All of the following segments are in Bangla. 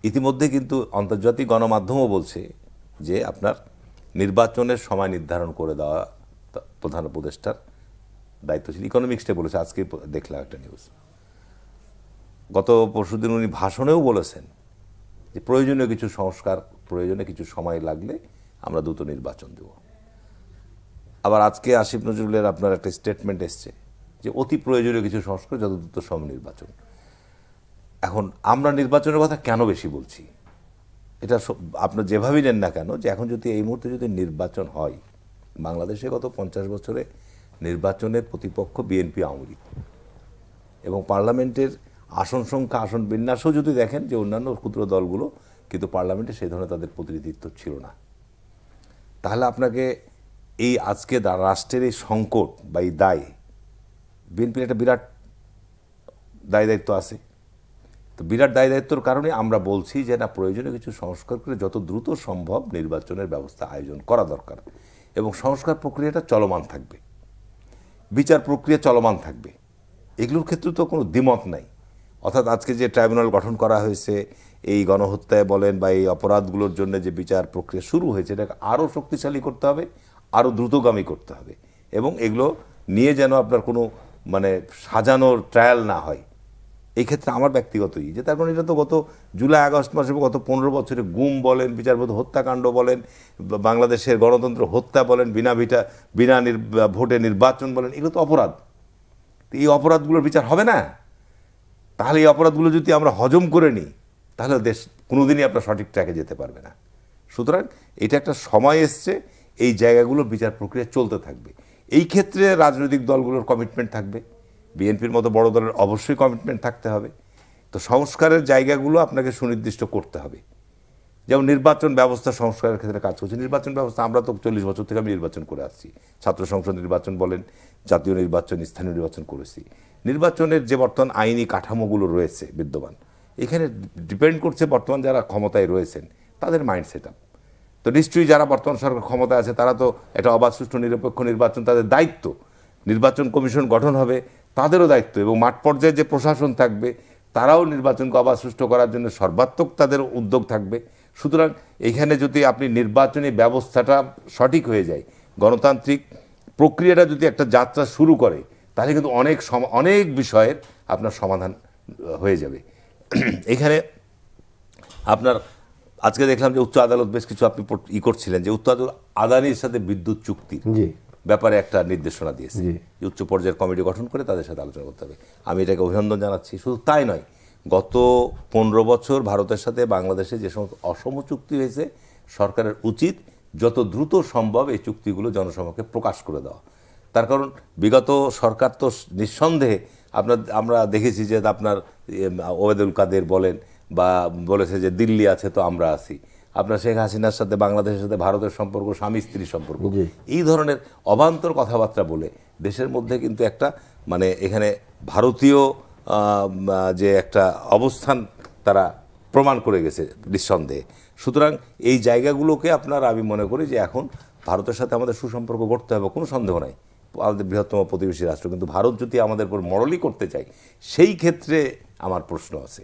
ইতিমধ্যে কিন্তু আন্তর্জাতিক গণমাধ্যমও বলছে যে আপনার নির্বাচনের সময় নির্ধারণ করে দেওয়া প্রধান উপদেষ্টার দায়িত্ব ছিল। ইকোনমিক্সটা বলেছে, আজকে দেখলাম একটা নিউজ। গত পরশুদিন উনি ভাষণেও বলেছেন যে প্রয়োজনীয় কিছু সংস্কার, প্রয়োজনে কিছু সময় লাগলে আমরা দ্রুত নির্বাচন দেব। আবার আজকে আসিফ নজরুলের আপনার একটা স্টেটমেন্ট এসছে যে অতি প্রয়োজনীয় কিছু সংস্কার, যত দ্রুত সম্ভব নির্বাচন। এখন আমরা নির্বাচনের কথা কেন বেশি বলছি, এটা আপনার যেভাবেই নেন না কেন, যে এখন যদি এই মুহূর্তে যদি নির্বাচন হয়, বাংলাদেশে গত 50 বছরে নির্বাচনের প্রতিপক্ষ বিএনপি, আওয়ামী লীগ, এবং পার্লামেন্টের আসন সংখ্যা, আসন বিন্যাসও যদি দেখেন যে অন্যান্য ক্ষুদ্র দলগুলো কিন্তু পার্লামেন্টে সেই ধরনের তাদের প্রতিনিধিত্ব ছিল না। তাহলে আপনাকে এই আজকে রাষ্ট্রের এই সংকট বা এই দায়, বিএনপির একটা বিরাট দায় দায়িত্ব আছে। তো বিরাট দায় দায়িত্বর কারণে আমরা বলছি যে না, প্রয়োজনীয় কিছু সংস্কার করে যত দ্রুত সম্ভব নির্বাচনের ব্যবস্থা আয়োজন করা দরকার, এবং সংস্কার প্রক্রিয়াটা চলমান থাকবে, বিচার প্রক্রিয়া চলমান থাকবে, এগুলোর ক্ষেত্রে তো কোনো দ্বিমত নাই। অর্থাৎ আজকে যে ট্রাইব্যুনাল গঠন করা হয়েছে এই গণহত্যায় বলেন বা এই অপরাধগুলোর জন্য যে বিচার প্রক্রিয়া শুরু হয়েছে, এটাকে আরও শক্তিশালী করতে হবে, আরও দ্রুতগামী করতে হবে, এবং এগুলো নিয়ে যেন আপনার কোনো মানে সাজানোর ট্রায়াল না হয়। এই ক্ষেত্রে আমার ব্যক্তিগতই যে তার কারণ এটা তো গত জুলাই আগস্ট মাসে গত 15 বছরে গুম বলেন, বিচারপত হত্যাকাণ্ড বলেন, বাংলাদেশের গণতন্ত্র হত্যা বলেন, বিনা ভোটে নির্বাচন বলেন, এগুলো তো অপরাধ। এই অপরাধগুলোর বিচার হবে না। তাহলে এই অপরাধগুলো যদি আমরা হজম করে নিই, তাহলে দেশ কোনোদিনই আপনার সঠিক ট্র্যাকে যেতে পারবে না। সুতরাং এটা একটা সময় এসছে, এই জায়গাগুলোর বিচার প্রক্রিয়া চলতে থাকবে। এই ক্ষেত্রে রাজনৈতিক দলগুলোর কমিটমেন্ট থাকবে, বিএনপির মতো বড় দলের অবশ্যই কমিটমেন্ট থাকতে হবে। তো সংস্কারের জায়গাগুলো আপনাকে সুনির্দিষ্ট করতে হবে। যেমন নির্বাচন ব্যবস্থা সংস্কারের ক্ষেত্রে কাজ করছে। নির্বাচন ব্যবস্থা আমরা তো 40 বছর থেকে আমি নির্বাচন করে আসছি, ছাত্র সংসদ নির্বাচন বলেন, জাতীয় নির্বাচন, স্থানীয় নির্বাচন করেছি। নির্বাচনের যে বর্তমান আইনি কাঠামোগুলো রয়েছে বিদ্যমান, এখানে ডিপেন্ড করছে বর্তমান যারা ক্ষমতায় রয়েছেন তাদের মাইন্ড সেট আপ। তো নিশ্চয়ই যারা বর্তমান সরকার ক্ষমতায় আছে তারা তো একটা অবাধ, সুষ্ঠু, নিরপেক্ষ নির্বাচন তাদের দায়িত্ব। নির্বাচন কমিশন গঠন হবে, তাদেরও দায়িত্ব, এবং মাঠ পর্যায়ে যে প্রশাসন থাকবে তারাও নির্বাচনকে অবাধ, সুষ্ঠু করার জন্য সর্বাত্মক তাদের উদ্যোগ থাকবে। সুতরাং এখানে যদি আপনি নির্বাচনী ব্যবস্থাটা সঠিক হয়ে যায়, গণতান্ত্রিক প্রক্রিয়াটা যদি একটা যাত্রা শুরু করে, তাহলে কিন্তু অনেক বিষয়ের আপনার সমাধান হয়ে যাবে। এখানে আপনার আজকে দেখলাম যে উচ্চ আদালত বেশ কিছু আপনি করছিলেন যে উচ্চ আদালত আদানির সাথে বিদ্যুৎ চুক্তি ব্যাপারে একটা নির্দেশনা দিয়েছে, উচ্চ পর্যায়ের কমিটি গঠন করে তাদের সাথে আলোচনা করতে হবে। আমি এটাকে অভিনন্দন জানাচ্ছি। শুধু তাই নয়, গত 15 বছর ভারতের সাথে বাংলাদেশে যে সমস্ত অসম চুক্তি হয়েছে, সরকারের উচিত যত দ্রুত সম্ভব এই চুক্তিগুলো জনসমক্ষে প্রকাশ করে দেওয়া। তার কারণ বিগত সরকার তো নিঃসন্দেহে আমরা দেখেছি যে আপনার ওবায়দুল কাদের বলেন বা বলেছে যে দিল্লি আছে তো আমরা আছি, আপনার শেখ হাসিনার সাথে বাংলাদেশের সাথে ভারতের সম্পর্ক স্বামী স্ত্রী সম্পর্ক, এই ধরনের অবান্তর কথাবার্তা বলে দেশের মধ্যে কিন্তু একটা মানে এখানে ভারতীয় যে একটা অবস্থান তারা প্রমাণ করে গেছে নিঃসন্দেহে। সুতরাং এই জায়গাগুলোকে আমি মনে করি যে এখন ভারতের সাথে আমাদের সুসম্পর্ক গড়তে হবে, কোনো সন্দেহ নাই, আমাদের বৃহত্তম প্রতিবেশী রাষ্ট্র। কিন্তু ভারত যদি আমাদের উপর মরলি করতে চায়, সেই ক্ষেত্রে আমার প্রশ্ন আছে,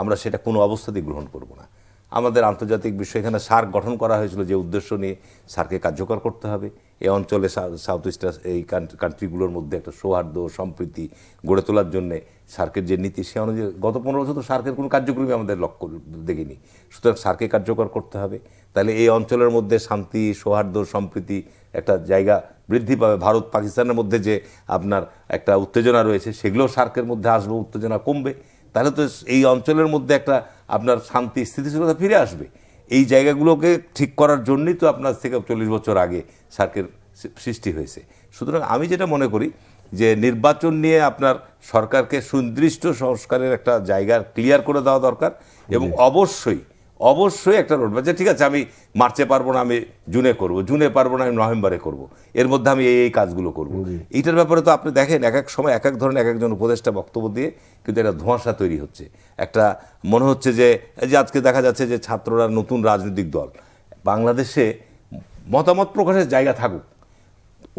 আমরা সেটা কোনো অবস্থাতেই গ্রহণ করব না। আমাদের আন্তর্জাতিক বিষয়, এখানে সার্ক গঠন করা হয়েছিল যে উদ্দেশ্য নিয়ে, সার্ককে কার্যকর করতে হবে। এই অঞ্চলে সাউথ ইস্ট এই কান্ট্রিগুলোর মধ্যে একটা সৌহার্দ্য সম্প্রীতি গড়ে তোলার জন্যে সার্কের যে নীতি, সে অনুযায়ী গত 15 বছর তো সার্কের কোনো কার্যক্রমই আমাদের লক্ষ্য দেখিনি। সুতরাং সার্ককে কার্যকর করতে হবে, তাহলে এই অঞ্চলের মধ্যে শান্তি, সৌহার্দ্য, সম্প্রীতি একটা জায়গা বৃদ্ধি পাবে। ভারত পাকিস্তানের মধ্যে যে আপনার একটা উত্তেজনা রয়েছে, সেগুলোও সার্কের মধ্যে আসবে, উত্তেজনা কমবে। তাহলে তো এই অঞ্চলের মধ্যে একটা আপনার শান্তি, স্থিতিশীলতা ফিরে আসবে। এই জায়গাগুলোকে ঠিক করার জন্যই তো আপনার থেকে 40 বছর আগে সার্কের সৃষ্টি হয়েছে। সুতরাং আমি যেটা মনে করি যে নির্বাচন নিয়ে আপনার সরকারকে সুনির্দিষ্ট সংস্কারের একটা জায়গা ক্লিয়ার করে দেওয়া দরকার, এবং অবশ্যই একটা রোডম্যাপ, যে ঠিক আছে আমি মার্চে পারবো না, আমি জুনে করব, জুনে পারবো না, আমি নভেম্বরে করব, এর মধ্যে আমি এই কাজগুলো করব। এইটার ব্যাপারে তো আপনি দেখেন এক এক সময় এক এক ধরনের এক একজন উপদেষ্টা বক্তব্য দিয়ে কিন্তু একটা ধোঁয়াশা তৈরি হচ্ছে। একটা মনে হচ্ছে যে আজকে দেখা যাচ্ছে যে ছাত্ররা নতুন রাজনৈতিক দল, বাংলাদেশে মতামত প্রকাশের জায়গা থাকুক।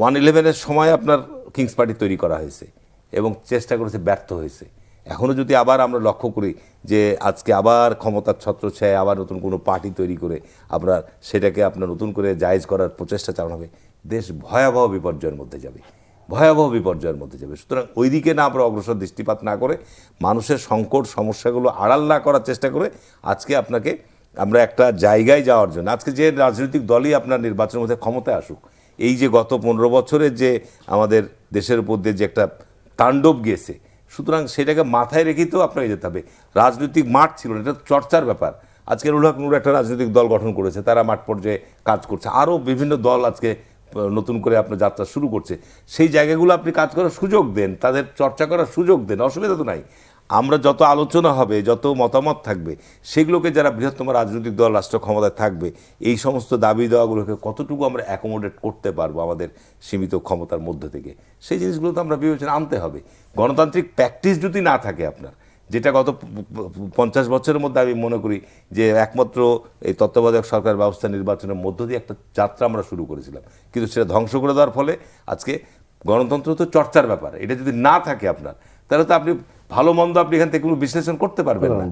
1/11-এর সময় আপনার কিংস পার্টি তৈরি করা হয়েছে এবং চেষ্টা করেছে, ব্যর্থ হয়েছে। এখনও যদি আবার আমরা লক্ষ্য করি যে আজকে আবার ক্ষমতার ছত্রছায়ায় আবার নতুন কোনো পার্টি তৈরি করে আপনার সেটাকে আপনার নতুন করে জায়েজ করার প্রচেষ্টা চালানো হবে, দেশ ভয়াবহ বিপর্যয়ের মধ্যে যাবে, ভয়াবহ বিপর্যয়ের মধ্যে যাবে। সুতরাং ওই দিকে না আমরা অগ্রসর দৃষ্টিপাত না করে মানুষের সংকট সমস্যাগুলো আড়াল না করার চেষ্টা করে আজকে আপনাকে আমরা একটা জায়গায় যাওয়ার জন্য, আজকে যে রাজনৈতিক দলই আপনার নির্বাচনের মধ্যে ক্ষমতায় আসুক, এই যে গত 15 বছরের যে আমাদের দেশের উপর দিয়ে যে একটা তাণ্ডব গিয়েছে, সুতরাং সেটাকে মাথায় রেখেই তো আপনাকে যেতে হবে। রাজনৈতিক মাঠ ছিল না, এটা চর্চার ব্যাপার। আজকে রুল হক নূর একটা রাজনৈতিক দল গঠন করেছে, তারা মাঠ পর্যায়ে কাজ করছে, আরও বিভিন্ন দল আজকে নতুন করে আপনার যাত্রা শুরু করছে। সেই জায়গাগুলো আপনি কাজ করার সুযোগ দেন, তাদের চর্চা করার সুযোগ দেন, অসুবিধা তো নাই। আমরা যত আলোচনা হবে, যত মতামত থাকবে, সেগুলোকে যারা বৃহত্তম রাজনৈতিক দল রাষ্ট্র ক্ষমতায় থাকবে, এই সমস্ত দাবি দেওয়াগুলোকে কতটুকু আমরা অ্যাকোমোডেট করতে পারবো আমাদের সীমিত ক্ষমতার মধ্যে থেকে, সেই জিনিসগুলো তো আমরা বিবেচনা আনতে হবে। গণতান্ত্রিক প্র্যাকটিস যদি না থাকে আপনার, যেটা গত 50 বছরের মধ্যে আমি মনে করি যে একমাত্র এই তত্ত্বাবধায়ক সরকার ব্যবস্থা নির্বাচনের মধ্য দিয়ে একটা যাত্রা আমরা শুরু করেছিলাম, কিন্তু সেটা ধ্বংস করে দেওয়ার ফলে আজকে গণতন্ত্র তো চর্চার ব্যাপার, এটা যদি না থাকে আপনার, তাহলে তো আপনি ভালো মন্দ আপনি এখান থেকে কোনো বিশ্লেষণ করতে পারবেন না।